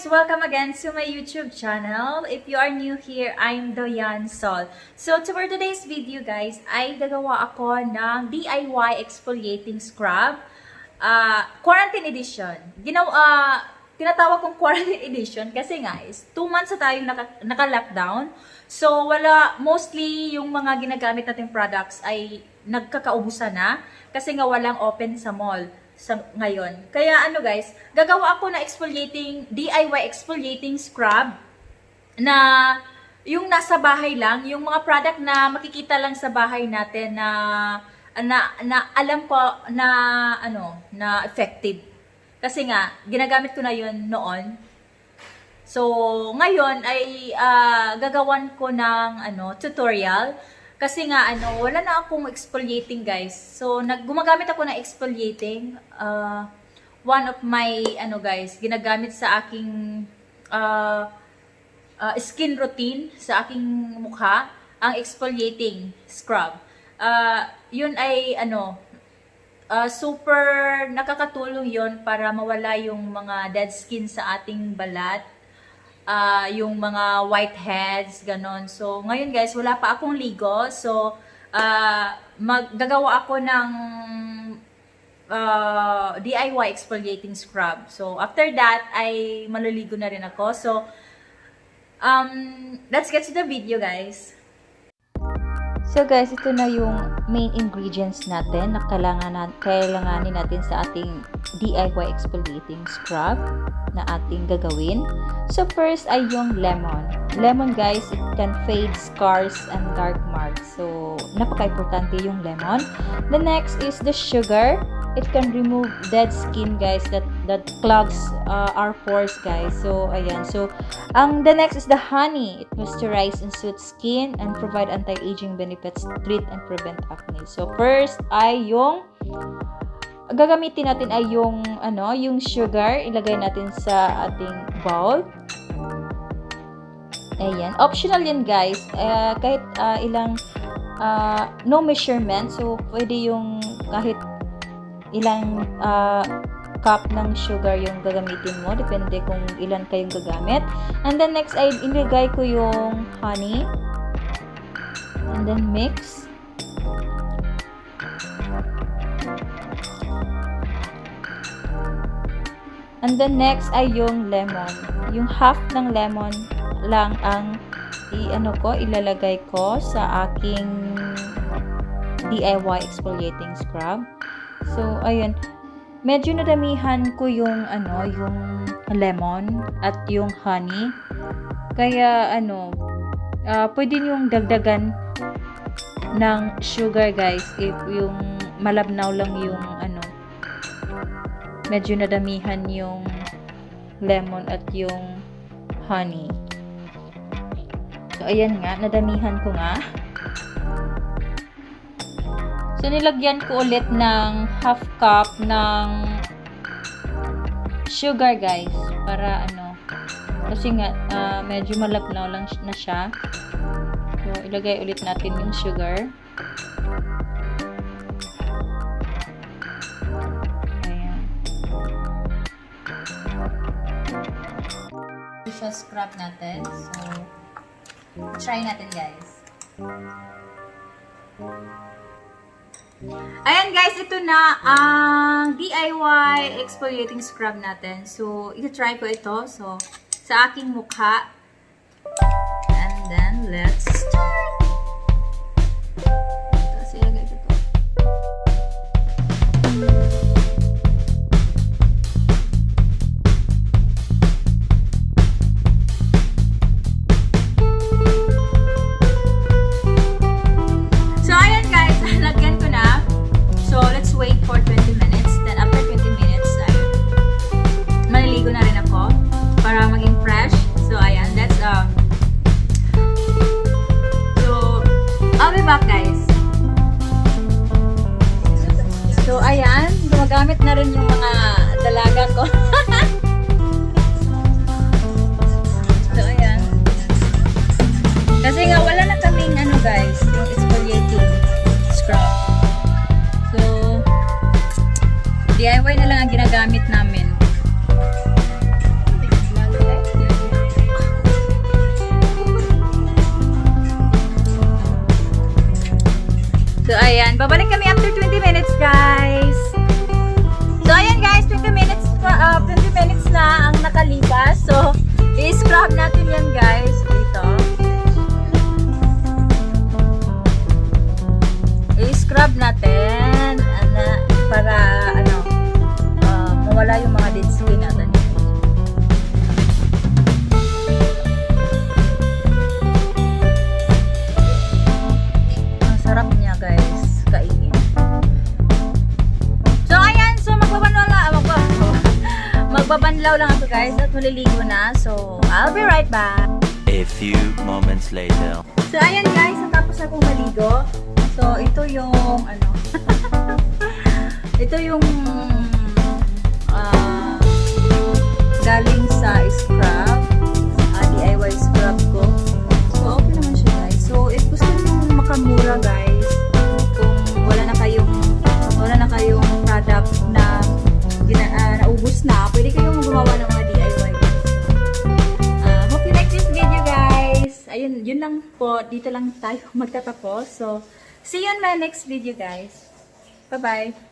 guys! Welcome again to my YouTube channel. If you are new here, I'm Doyan Sol. So, for today's video guys, ay gagawa ako ng DIY exfoliating scrub. Quarantine edition. Tinatawag kong quarantine edition kasi nga is 2 months na tayong naka-lockdown. So, mostly yung mga ginagamit nating products ay nagkakaubusan na kasi nga walang open sa mall ngayon. Kaya guys, gagawa ako na DIY exfoliating scrub na yung nasa bahay lang, yung mga product na makikita lang sa bahay natin na alam ko na effective. Kasi nga ginagamit ko na yun noon. So ngayon ay gagawan ko ng tutorial. Kasi nga, wala na akong exfoliating, guys. So, gumagamit ako ng exfoliating. One of my, ginagamit sa aking skin routine, sa aking mukha, ang exfoliating scrub. Yun ay, super nakakatulong yun para mawala yung mga dead skin sa ating balat. Yung mga whiteheads, ganon. So, ngayon guys, wala pa akong ligo. So, maggagawa ako ng DIY exfoliating scrub. So, after that, ay maliligo na rin ako. So, let's get to the video, guys. So guys, ito na yung main ingredients natin na kailanganin natin sa ating DIY exfoliating scrub na ating gagawin. So first ay yung lemon. Lemon guys, it can fade scars and dark marks. So napaka-importante yung lemon. The next is the sugar. It can remove dead skin guys that clogs our pores guys. So ayan. So the next is the honey. It moisturizes and soothes skin and provide anti-aging benefits to treat and prevent acne. So first ay yung gagamitin natin ay yung sugar. Ilagay natin sa ating bowl. Ayan. Optional yan guys. Kahit ilang no measurement. So pwede yung kahit ilang cup ng sugar yung gagamitin mo. Depende kung ilan kayong gagamit. And then next ay ilagay ko yung honey. And then mix. And then next ay yung lemon. Yung half ng lemon lang ang ilalagay ko sa aking DIY exfoliating scrub. So ayun, medyo nadamihan ko yung yung lemon at yung honey. Kaya pwede yung dagdagan ng sugar guys if yung malabnaw lang yung medyo nadamihan yung lemon at yung honey. So ayan nga, nadamihan ko nga. So, nilagyan ko ulit ng half cup ng sugar, guys. Para, kasi nga, medyo malabnaw lang na siya. So, ilagay ulit natin yung sugar. Ayan. Ito siya scrub natin. So, try natin, guys. Ayan guys, ito na ang DIY exfoliating scrub natin. So, i-try ko ito. So, sa aking mukha. And then, let's start! Tapos, ilagay ko ito. Wait for 20 minutes. Then after 20 minutes, maliligo na rin ako para maging fresh. So ayan, that's so I'll be back guys. So ayan, gumagamit na rin yung mga dalaga ko. So ayan. Kasi nga wala na kaming guys, yung exfoliating scrub. DIY na lang ang ginagamit namin. So, ayan. Babalik kami after 20 minutes, guys. So, ayan, guys. 20 minutes na ang nakalipas. So, i-scrub natin yan, guys. Dito. I-scrub natin. Para, mawala yung mga dead skin natin. Ang sarap niya, guys. Kainin. So, ayan. So, magbabanlaw lang ako, guys. At maliligo na. So, I'll be right back. A few moments later. So, ayan, guys. Natapos akong maligo. So, ito yung, ito yung, galing sa scrub. DIY scrub ko. So, okay naman siya, guys. So, if gusto nyo makamura, guys, kung wala na kayong product na naubos na, pwede kayong gumawa ng mga DIY. Hope you like this video, guys. Ayun, yun lang po. Dito lang tayo magtatapos. So, see you in my next video, guys. Bye-bye.